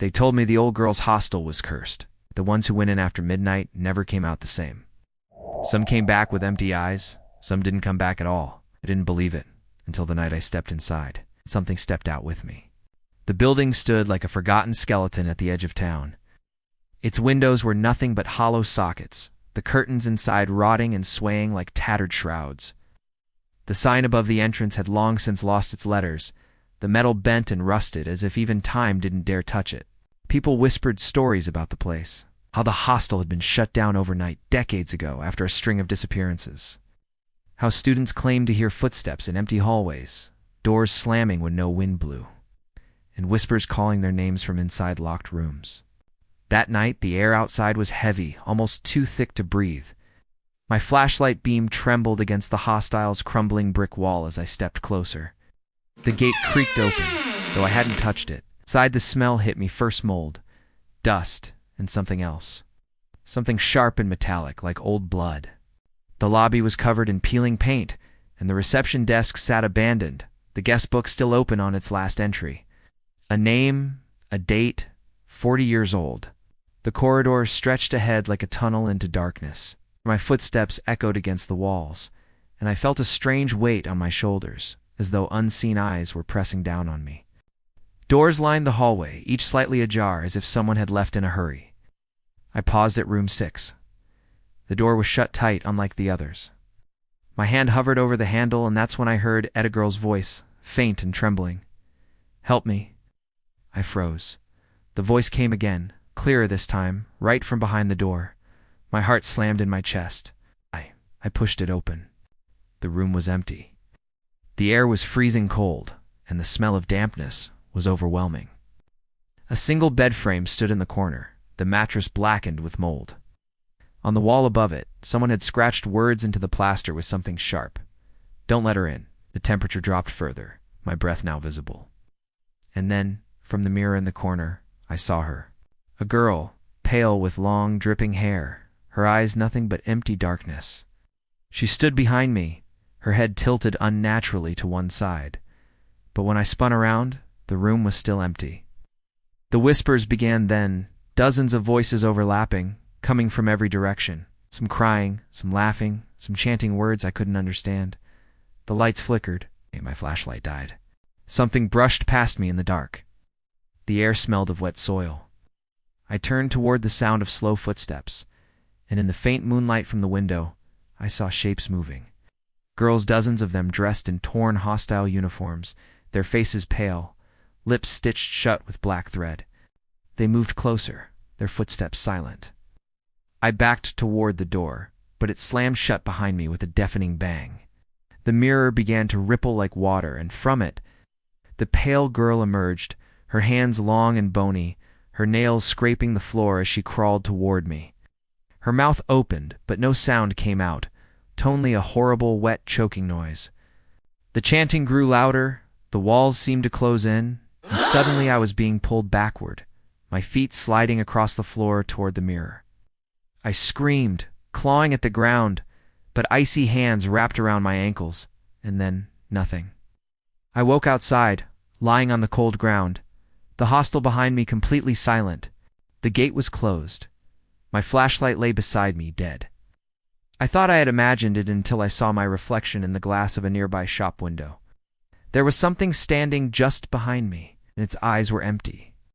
They told me the old girls' hostel was cursed. The ones who went in after midnight never came out the same. Some came back with empty eyes. Some didn't come back at all. I didn't believe it until the night I stepped inside. Something stepped out with me. The building stood like a forgotten skeleton at the edge of town. Its windows were nothing but hollow sockets, the curtains inside rotting and swaying like tattered shrouds. The sign above the entrance had long since lost its letters, the metal bent and rusted as if even time didn't dare touch it. People whispered stories about the place, how the hostel had been shut down overnight decades ago after a string of disappearances. How students claimed to hear footsteps in empty hallways, doors slamming when no wind blew, and whispers calling their names from inside locked rooms. That night, the air outside was heavy, almost too thick to breathe. My flashlight beam trembled against the hostel's crumbling brick wall as I stepped closer. The gate creaked open, though I hadn't touched it. Inside, the smell hit me, first mold, dust, and something else. Something sharp and metallic, like old blood. The lobby was covered in peeling paint, and the reception desk sat abandoned, the guest book still open on its last entry. A name, a date, 40 years old. The corridor stretched ahead like a tunnel into darkness. My footsteps echoed against the walls, and I felt a strange weight on my shoulders, as though unseen eyes were pressing down on me. Doors lined the hallway, each slightly ajar as if someone had left in a hurry. I paused at room 6. The door was shut tight, unlike the others. My hand hovered over the handle, and that's when I heard a girl's voice, faint and trembling. "Help me." I froze. The voice came again, clearer this time, right from behind the door. My heart slammed in my chest. I pushed it open. The room was empty. The air was freezing cold, and the smell of dampness was overwhelming. A single bed frame stood in the corner, the mattress blackened with mold. On the wall above it, someone had scratched words into the plaster with something sharp. "Don't let her in." The temperature dropped further, my breath now visible. And then, from the mirror in the corner, I saw her. A girl, pale with long, dripping hair, her eyes nothing but empty darkness. She stood behind me, her head tilted unnaturally to one side. But when I spun around, the room was still empty. The whispers began then, dozens of voices overlapping, coming from every direction. Some crying, some laughing, some chanting words I couldn't understand. The lights flickered. My flashlight died. Something brushed past me in the dark. The air smelled of wet soil. I turned toward the sound of slow footsteps, and in the faint moonlight from the window, I saw shapes moving. Girls, dozens of them dressed in torn, hostile uniforms, their faces pale, lips stitched shut with black thread. They moved closer, their footsteps silent. I backed toward the door, but it slammed shut behind me with a deafening bang. The mirror began to ripple like water, and from it, the pale girl emerged, her hands long and bony, her nails scraping the floor as she crawled toward me. Her mouth opened, but no sound came out, only a horrible, wet, choking noise. The chanting grew louder, the walls seemed to close in, and suddenly I was being pulled backward, my feet sliding across the floor toward the mirror. I screamed, clawing at the ground, but icy hands wrapped around my ankles, and then nothing. I woke outside, lying on the cold ground, the hostel behind me completely silent. The gate was closed. My flashlight lay beside me, dead. I thought I had imagined it until I saw my reflection in the glass of a nearby shop window. There was something standing just behind me, and its eyes were empty.